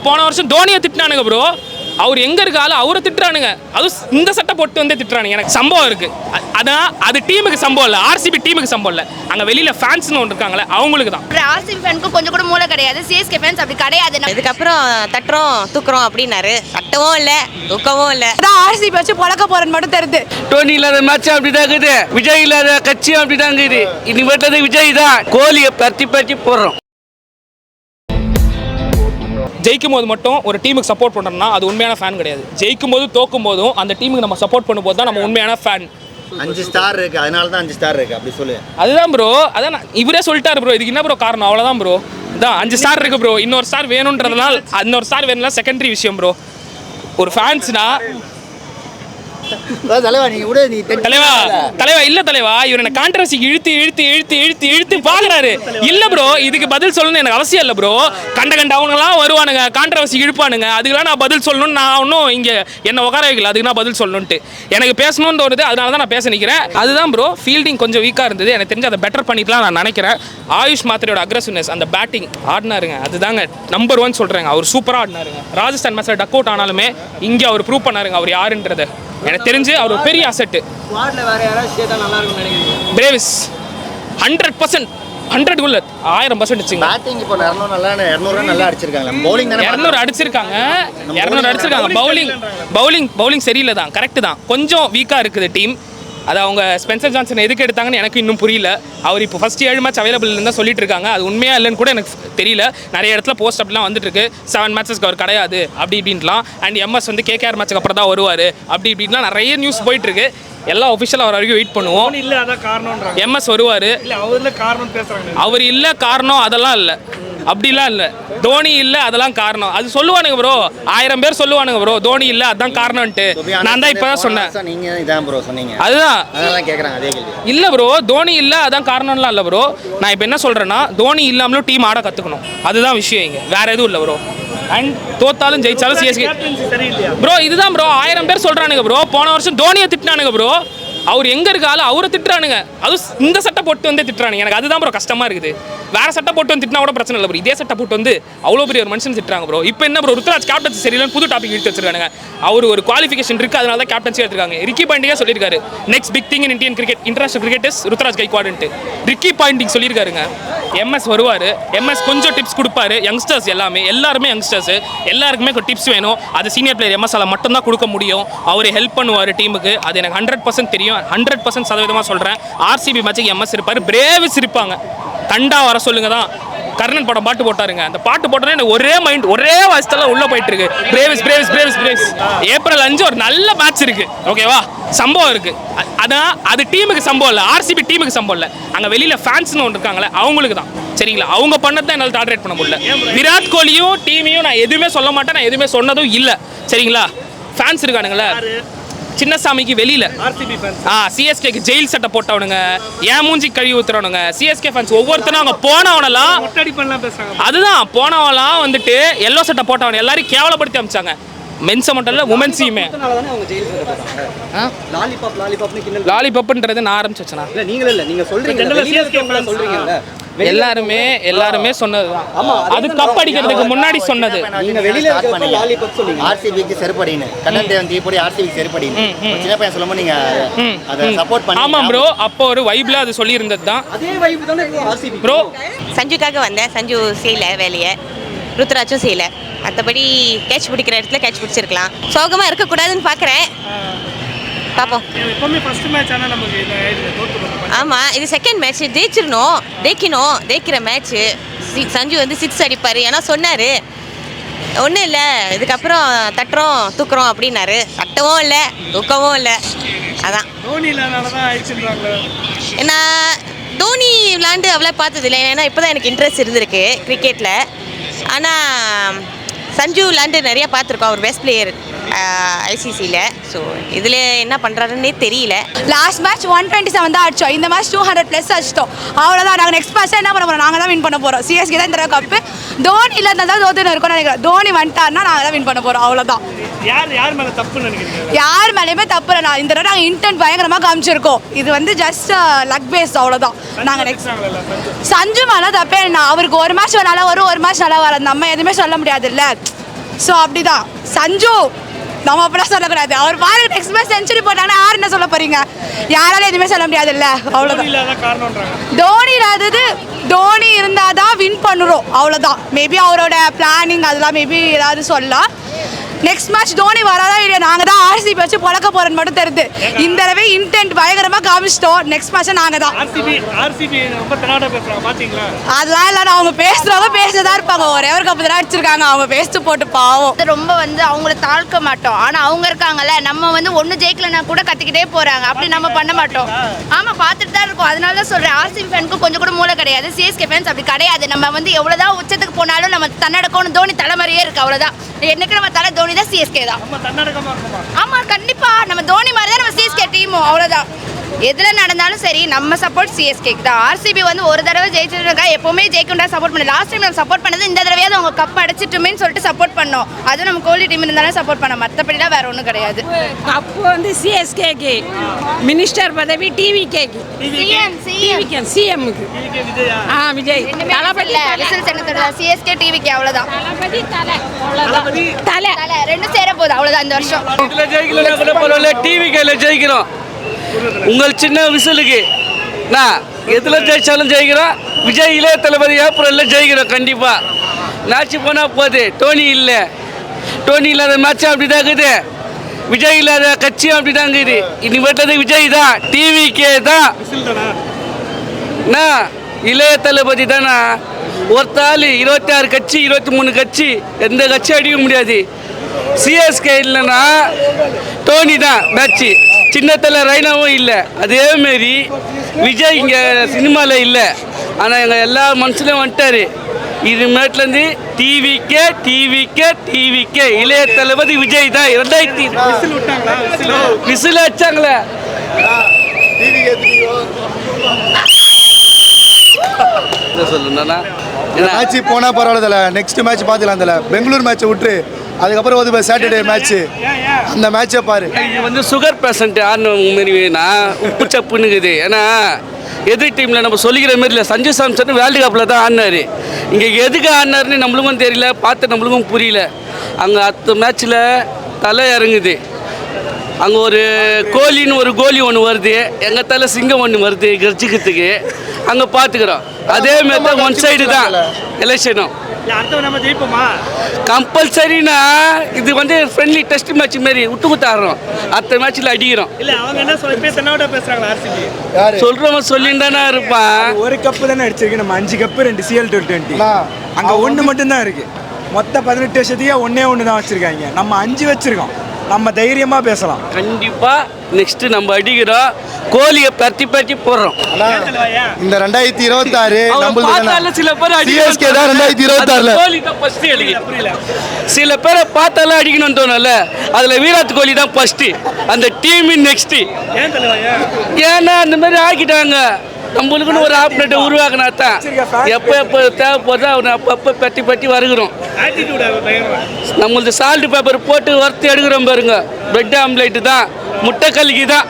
போன வருஷம் தோனியை திட்டினானுங்க ப்ரோ. அவர் எங்கே இருக்காலும் அவரை திட்டுறானுங்க. அதுவும் இந்த சட்டை போட்டு வந்து திட்டுறானுங்க. எனக்கு சம்பவம் இருக்குது. அதான் அது டீமுக்கு சம்பவம் இல்லை, ஆர்சிபி டீமுக்கு சம்பவம் இல்லை. அங்கே வெளியில் ஃபேன்ஸ்னு ஒன்று இருக்காங்களே அவங்களுக்கு தான். ஆர்சிபி ஃபேனுக்கு கொஞ்சம் கூட மூளை கிடையாது. சிஎஸ்கே ஃபேன்ஸ் அப்படி கிடையாது. இதுக்கப்புறம் தட்டுறோம் தூக்குறோம் அப்படின்னாரு. தட்டவும் இல்லை தூக்கவும் இல்லை. அதான் ஆர்சிபி வச்சு பழக்க போறேன்னு மட்டும் தெரியுது. டோனி இல்லாத மேட்ச் அப்படிதான் இருக்குது, விஜய் இல்லாத கட்சியும் அப்படிதான் இருக்குது. இனி வெட்டது விஜய் தான். கோலியை பற்றி போடுறோம். ஜெயிக்கும் போது மட்டும் ஒரு டீமுக்கு சப்போர்ட் பண்ணுறோம்னா அது உண்மையான ஃபேன் கிடையாது. ஜெயிக்கும் போது தோக்கும் போதும் அந்த டீமுக்கு நம்ம சப்போர்ட் பண்ணும்போது தான் நம்ம உண்மையான ஃபேன். 5 ஸ்டார் இருக்கு, அதனால தான் 5 ஸ்டார் இருக்கு அப்படி சொல்லு. அதுதான் ப்ரோ, அதான் இவரே சொல்லிட்டாரு ப்ரோ. இதுக்கு என்ன ப்ரோ காரணம்? அவ்வளோதான் ப்ரோ. இதான் 5 ஸ்டார் இருக்கு ப்ரோ. இன்னொரு ஸ்டார் வேணுன்றதுனால இன்னொரு ஸ்டார் வேணும்னா செகண்டரி விஷயம் ப்ரோ. ஒரு ஃபேன்ஸ்னா தலைவா நீங்க கூட நீ தலைவா இல்ல தலைவா, இவர் என்ன கான்ட்ரவர்சிக்கு இழுத்து இழுத்து இழுத்து இழுத்து இழுத்து பாக்குறாரு. இல்ல ப்ரோ, இதுக்கு பதில் சொல்லணும்னு எனக்கு அவசியம் இல்லை ப்ரோ. கண்ட அவங்கலாம் வருவானுங்க, கான்ட்ரவர்சிக்கு இழுப்பானுங்க. அதுக்கெல்லாம் நான் பதில் சொல்லணும்னு நான் ஒன்றும் இங்கே என்ன உட்கார வைக்கல. அதுக்கு நான் பதில் சொல்லணுன்ட்டு எனக்கு பேசணும்னு தோணுது. அதனால தான் நான் பேச நிற்கிறேன். அதுதான் ப்ரோ, ஃபீல்டிங் கொஞ்சம் வீக்காக இருந்தது. எனக்கு தெரிஞ்சு அதை பெட்டர் பண்ணிக்கலாம் நான் நினைக்கிறேன். ஆயுஷ் மாத்திரையோட அக்ரெசிவ்னஸ், அந்த பேட்டிங் ஆடினாருங்க, அதுதாங்க நம்பர் 1 சொல்கிறேங்க. அவர் சூப்பராக ஆடினாருங்க. ராஜஸ்தான் மேட்ச்சில் டக் அவுட் ஆனாலுமே இங்கே அவர் ப்ரூவ் பண்ணாருங்க அவர் யாருன்றது. எனக்கு தெரிஞ்சு அவர் ஒரு பெரிய அசெட்டு. பிரேவிஸ் 100% 100 1000% வச்சுங்க. பேட்டிங் இப்போ 200 நல்லா அடிச்சிருக்காங்க. பவுலிங் தான 200 அடிச்சிருக்காங்க. பவுலிங் சரியில்லை தான், கரெக்ட் தான். கொஞ்சம் வீக்காக இருக்குது டீம். அது அவங்க ஸ்பென்சர் ஜான்சன் எதுக்கு எடுத்தாங்கன்னு எனக்கு இன்னும் புரியல. அவர் இப்போ ஃபஸ்ட் 7 மேட்ச் அவைலபிள் இருந்தால் சொல்லிட்டு இருக்காங்க. அது உண்மையாக இல்லைன்னு கூட எனக்கு தெரியல. நிறைய இடத்துல போஸ்ட் அப்படிலாம் வந்துட்டு இருக்கு. 7 மேட்சஸ்க்கு அவர் கிடையாது அப்படி இப்படின்லாம். அண்ட் எம்எஸ் வந்து கேகேஆர் மேட்சுக்கு அப்புறம் தான் வருவார் அப்படி இப்படின்லாம் நிறைய நியூஸ் போயிட்டு இருக்கு. எல்லாம் ஒஃபிஷியலாக அவர் வரைக்கும் வெயிட் பண்ணுவோம். எம்எஸ் வருவார். அவர் இல்லை காரணம் அதெல்லாம் இல்லை, அப்படிலாம் இல்லை. தோனி இல்லை அதெல்லாம் காரணம் அது சொல்லுவானுங்க ப்ரோ. 1000 பேர் சொல்லுவானுங்க ப்ரோ தோனி இல்லை அதான் காரணம்ட்டு. நான் தான் இப்போ தான் சொன்னேன். நீங்கள் இதான் ப்ரோ சொன்னீங்க. அதுதான் கேட்குறாங்க அதே கேள்வி. இல்லை ப்ரோ, தோனி இல்லை அதான் காரணம்லாம் இல்லை ப்ரோ. நான் இப்போ என்ன சொல்கிறேன்னா, தோனி இல்லாமலும் டீம் ஆட கற்றுக்கணும், அதுதான் விஷயம் இங்கே, வேறு எதுவும் இல்லை ப்ரோ. அண்ட் தோத்தாலும் ஜெயிச்சாலும் சிஎஸ்கே ப்ரோ இதுதான் ப்ரோ. 1000 பேர் சொல்கிறானுங்க ப்ரோ. போன வருஷம் தோனியை திட்டினானுங்க ப்ரோ. அவர் எங்கே இருக்காலும் அவரை திட்டுறானுங்க. அதுவும் இந்த சட்டை போட்டு வந்து திட்டுறானுங்க. எனக்கு அதுதான் ப்ரோ கஷ்டமாக இருக்குது. வேறு சட்டை போட்டு வந்து திட்டினா கூட பிரச்சனை இல்லை ப்ரோ. இதே சட்டை போட்டு வந்து அவ்வளோ பெரிய ஒரு மனுஷன் திட்டுறாங்க ப்ரோ. இப்போ என்ன ப்ரோ, ருத்ராஜ் கேப்டன்சி சரியில்லைன்னு புது டாபிக் எடுத்து வச்சிருக்காங்க. அவர் ஒரு குவாலிஃபிகேஷன் இருக்குது, அதனால தான் கேப்டன்சி எடுத்துருக்காங்க. ரிக்கி பாயிண்டிங்கே சொல்லியிருக்காரு, next big thing in Indian cricket, international cricket is Ruturaj கைக்வாடுன்ட்டு. ரிக்கி பாயிண்டிங் சொல்லியிருக்காருங்க. எம்எஸ் வருவார், எம்எஸ் கொஞ்சம் டிப்ஸ் கொடுப்பாரு. யங்ஸ்டர்ஸ் எல்லாருமே யங்ஸ்டர்ஸ், எல்லாருக்குமே டிப்ஸ் வேணும். அது சீனியர் பிளேயர் எம்எஸ்ஸால் மட்டும்தான் கொடுக்க முடியும். அவர் ஹெல்ப் பண்ணுவார் டீமுக்கு, அது எனக்கு 100% தெரியும். 100% சதவீதமாக சொல்கிறேன். ஆர்சிபி மேட்சுக்கு எம்எஸ் இருப்பார், பிரேவிஸ் இருப்பாங்க. தண்டா வர சொல்லுங்க தான். கர்ணன் படம் பாட்டு போட்டாருங்க. அந்த பாட்டு போட்டோன்னே எனக்கு ஒரே மைண்ட் ஒரே வாய்ஸ்ல உள்ள போயிட்டு இருக்கு. Brevis Brevis Brevis Brevis. April 5 ஒரு நல்ல மேட்ச் இருக்கு, ஓகேவா? சம்பவம் இருக்கு. அதான் அது டீமுக்கு சம்பவம் இல்லை, ஆர்சிபி டீமுக்கு சம்பவம் இல்லை. அங்கே வெளியில் ஃபேன்ஸ்னு ஒன்று இருக்காங்களே அவங்களுக்கு தான். சரிங்களா? அவங்க பண்ணது தான் என்னால் டார்கெட் பண்ண முடியல. விராட் கோலியும் டீமையும் நான் எதுவுமே சொல்ல மாட்டேன், நான் எதுவுமே சொன்னதும் இல்லை. சரிங்களா? ஃபேன்ஸ் இருக்கானுங்களே, சின்னசாமிக்கு வெளியில் சிஎஸ்கேக்கு ஜெயில் சட்டை போட்டவனுங்க, ஏன் மூஞ்சி கழுவி ஊத்துறவனுங்க சிஎஸ்கே ஃபேன்ஸ் ஒவ்வொருத்தரும். அவங்க போனவனெல்லாம் அதுதான் போனவெல்லாம் வந்துட்டு எல்லோ சட்டை போட்டவன் எல்லாரையும் கேவலப்படுத்தி அமைச்சாங்க. மென்ஸை மட்டும் இல்லை, உமன்ஸையுமே. லாலிபாப்ன்றது நான் ஆரம்பிச்சு வச்சேனா? எல்லாருமே சொன்னதுதான். அது கப் அடிக்கிறதுக்கு முன்னாடி சொன்னது. நீங்க வெளியில ஆர்சிபிக்கு செருப்படின்னு கண்ணன் தேவன் தீபடி ஆர்சிபிக்கு செருப்படின்னு சின்ன பையன் சொல்லும்போது நீங்க அதை சப்போர்ட் பண்ணி. ஆமா ப்ரோ, அப்போ ஒரு வைப்ல அது சொல்லி இருந்தது தான். அதே வைப் தானே ஆர்சிபி ப்ரோ. சஞ்சுக்காக வந்தேன், சஞ்சு செய்யல வேலையை, ருத்ராஜும் செய்யல. மற்றபடி கேட்ச் பிடிக்கிற இடத்துல கேட்ச் பிடிச்சிருக்கலாம். சோகமாக இருக்கக்கூடாதுன்னு பார்க்குறேன், பார்ப்போம். ஆமாம், இது செகண்ட் மேட்ச், ஜெயிக்கிற மேட்ச்சு. சஞ்சு வந்து 6 அடிப்பார். ஏன்னா சொன்னார் ஒன்றும் இல்லை, இதுக்கப்புறம் தட்டுறோம் தூக்குறோம் அப்படின்னாரு. தட்டவும் இல்லை தூக்கவும் இல்லை. அதான் நான் தோனி விளாண்டு அவ்வளோ பார்த்ததில்லை. ஏன்னா இப்போ தான் எனக்கு இன்ட்ரெஸ்ட் இருந்திருக்கு கிரிக்கெட்டில். ஆனால் சஞ்சு விளாண்டு நிறையா பார்த்துருக்கோம். அவர் பெஸ்ட் பிளேயர் ஐசிசியில். ஸோ இதில் என்ன பண்ணுறாருன்னே தெரியல. லாஸ்ட் மேட்ச் 127 தான் அடிச்சோம். இந்த மேட்ச் 200+ அடிச்சிட்டோம். அவ்வளோதான். நாங்கள் நெக்ஸ்ட் மேட்ச் என்ன பண்ண போகிறோம்? நாங்கள் தான் வின் பண்ண போகிறோம். சிஎஸ்கே தான் இந்த கப்பு. தோனி இல்லாத தான் தோத்துன்னு இருக்கோம்னு நினைக்கிறேன். தோனி வந்துட்டார்னா நாங்கள் தான் வின் பண்ண போகிறோம், அவ்வளோதான். யார் மேலே தப்பு நினைக்கிறீங்க? யார் மேலேயுமே தப்பு இல்லை. இந்த தடவை நாங்கள் இன்டென்ட் பயங்கரமாக காமிச்சிருக்கோம். இது வந்து ஜஸ்ட் லக் பேஸ், அவ்வளோதான். நாங்கள் நெக்ஸ்ட் சஞ்சு மேலே தப்பே என்ன, அவருக்கு ஒரு மேட்ச் நல்லா வரும், ஒரு மேட்ச் நல்லா வராது. நம்ம எதுவுமே சொல்ல முடியாது இல்லை. ஸோ அப்படிதான் சஞ்சு நம்ம அப்படிலாம் சொல்லக்கூடாது. அவர் பாருங்க நெக்ஸ்ட் மேட்ச் செஞ்சுரி போட்டாங்கன்னா யார் என்ன சொல்ல போறீங்க? யாராலும் எதுவுமே சொல்ல முடியாதுல்ல. அவ்வளோதான். இல்லாத காரணம்ன்றாங்க. தோனி இல்லாதது தோனி இருந்தால் தான் வின் பண்ணுறோம் அவ்வளோதான். மேபி அவரோட பிளானிங் அதெல்லாம் மேபி ஏதாவது சொல்லலாம். நெக்ஸ்ட் மேட்ச் தோனி வராதா இல்லையா நாங்கள் தான் ஆர்சிபி வச்சு பழக்க போகிறோன்னு மட்டும் தெரியுது. இந்த தடவை இன்டென்ட் பயங்கரமாக காமிச்சிட்டோம். நெக்ஸ்ட் மேட்ச்சை நாங்கள் தான். ஆர்சிபி ரொம்ப தெனாவட்டா பேசுறாங்க பாத்தீங்களா? அதெல்லாம் இல்லை, அவங்க பேசுகிறவங்க பேசுறதா இருப்பாங்க. ஒரே ஒரு கப்பு தான் அடிச்சிருக்காங்க, அவங்க பேசிட்டு போட்டு பாவம். ரொம்ப வந்து அவங்கள தாழ்க்க மாட்டோம். ஆனா அவங்க இருக்காங்கல்ல, நம்ம வந்து ஒண்ணு ஜெயிக்கலனா கூட கத்திக்கிட்டே போறாங்க. அப்படி நம்ம பண்ண மாட்டோம். ஆமா பார்த்துட்டு தான் இருக்கோம். அதனால தான் சொல்றேன், ஆர்சிபி ஃபேனுக்கு கொஞ்சம் கூட மூளை கிடையாது. சிஎஸ்கே ஃபேன்ஸ் அப்படி கிடையாது. நம்ம வந்து எவ்வளவுதான் உச்சத்துக்கு போனாலும் நம்ம தன்னடக்கம்னு தோனி தலைமறையே இருக்கு. அவ்வளவுதான். என்னைக்கு நம்ம தலை தோனி தான், சிஎஸ்கே தான். நம்ம தன்னடக்கமா இருக்குமா? ஆமா கண்டிப்பா. நம்ம தோனி மாதிரி தான் நம்ம சிஎஸ்கே டீமும். அவ்வளவுதான். எதுல நடந்தாலும் சரி நம்ம சப்போர்ட் சிஎஸ்கேக்கு தான். ஆர்சிபி வந்து ஒரு தடவை ஜெயிச்சிருக்கா, எப்பவுமே ஜெயிக்கணும்டா சப்போர்ட் பண்ண. லாஸ்ட் டைம் நம்ம சப்போர்ட் பண்ணது இந்த தடவையாவது அவங்க கப் அடிச்சிட்டுமேன்னு சொல்லிட்டு சப்போர்ட் பண்ணோம். அதுவும் நம்ம கோலி டீம் இருந்தாலும் சப்போர்ட் பண்ணோம். மற்றபடிலாம் வேற ஒன்றும் கிடையாது. கப்பு வந்து சிஎஸ்கேக்கு, மினிஸ்டர் பதவி டிவிகேக்கு, சிஎம்க்கு. விஜயா விஜய் தளபதி ரிசல்ட் என்ன தெரியல. சிஎஸ்கே டிவிக்கு அவ்வளவுதான். தளபதி தலை தலை ரெண்டும் சேர போகுது அவ்வளவுதான் இந்த வருஷம். இதில் ஜெயிக்கலன்னா கூட பரவாயில்ல, டிவி கையில் ஜெயிக்கிறோம். உங்கள் சின்ன விசிலுக்கு நான் எதில் ஜெயிச்சாலும் ஜெயிக்கிறோம். விஜய் இளைய தளபதி ஏப்ரலில் ஜெயிக்கிறோம் கண்டிப்பாக. மேட்ச் போனால் போகுது. டோனி இல்லை, டோனி இல்லாத மேட்சும் அப்படி தான் இருக்குது. விஜய் இல்லாத கட்சியும் அப்படி தான் இருக்குது. இனி வெட்டது விஜய் தான், டிவிக்கே தான். நான் இளைய தளபதி தானா. ஒருத்தாள் 26 கட்சி 23 கட்சி, எந்த கட்சி அடிக்க முடியாது. சிஎஸ்கே இல்லைன்னா டோனி தான் மேட்ச்சு. சின்னத்தில் ரைனாவும் இல்லை. அதேமாரி விஜய் இங்கே சினிமாவில் இல்லை, ஆனால் எங்கள் எல்லா மனசுலையும் வந்துட்டார். இது மேட்லேருந்து டிவிக்கே டிவிக்கே டிவிக்கே இளைய தளபதி விஜய் தான். 2000 விசில் அடிச்சாங்களே. சொல்லுண்ணா மேட்ச் போனால் பரவாயில்ல. நெக்ஸ்ட் மேட்ச் பார்த்துக்கலாம். பெங்களூர் மேட்ச்சை விட்டு அதுக்கப்புறம் வந்து சாட்டர்டே மேட்ச்சு, அந்த மேட்சை பாரு. இது வந்து சுகர் பேஷண்ட் ஆடினா உப்பு சப்புன்னுக்குது. ஏன்னா எதிர் டீமில் நம்ம சொல்லிக்கிற மாரி இல்லை. சஞ்சு சாம்சன் வேர்ல்டு கப்பில் தான் ஆடினார். இங்கே எதுக்கு ஆடினாருன்னு நம்மளுக்கும் தெரியல, பார்த்து நம்மளுக்கும் புரியல. அங்கே 10 மேட்ச்சில் தலை இறங்குது. அங்கே ஒரு கோலின்னு ஒரு கோலி ஒன்று வருது, எங்கள் தலை சிங்கம் ஒன்று வருது கர்ஜிக்கிறதுக்கு. அங்கே பார்த்துக்கிறோம். அதேமாரி தான் ஒன் சைடு தான் எலெக்ஷனும். நம்ம ஜெயிப்போமா? கம்பல்சரினா இது வந்து ஃப்ரெண்ட்லி டெஸ்ட் மேட்ச் மாரி விட்டு கொடுத்தாடுறோம். அடுத்த மேட்ச்சில் அடிக்கிறோம். இல்ல அவங்க என்ன சொல்ல தெனாவட்டா பேசுறாங்களா? ஆர்சிபி சொல்கிறவன் சொல்லிட்டு தானே இருப்பான். ஒரு கப்பு தானே அடிச்சிருக்கு. நம்ம 5 கப்பு 2 CL20. அங்கே ஒன்று மட்டும்தான் இருக்குது. மொத்த 18 வருஷத்துக்கே ஒன்று தான் வச்சுருக்காங்க. நம்ம 5 வச்சுருக்கோம். நம்ம தைரியமாக பேசலாம். கண்டிப்பாக நெக்ஸ்ட்டு நம்ம அடிக்கிறோம். கோலியை பற்றி போடுறோம். இந்த 2026 சில பேர் சிஎஸ்கே தான் 2026 கோலி தான் ஃபர்ஸ்ட் அடிக்கல. சில பேரை பார்த்தாலும் அடிக்கணும்னு தோணும்ல, அதில் விராட் கோலி தான் ஃபர்ஸ்ட். அந்த டீமின் நெக்ஸ்ட். ஏன்னா அந்த மாதிரி ஆக்கிட்டாங்க. நம்மளுக்குன்னு ஒரு ஆப்னெட்டை உருவாக்கினா தான் எப்போ தேவைப்படுதோ அவனை அப்பப்போ பற்றி வருகிறோம். நம்மளது சால்ட் பேப்பர் போட்டு வறுத்து எடுக்கிறோம் பாருங்க. பிரெட் ஆம்லேட்டு தான், முட்டை கல்கி தான்.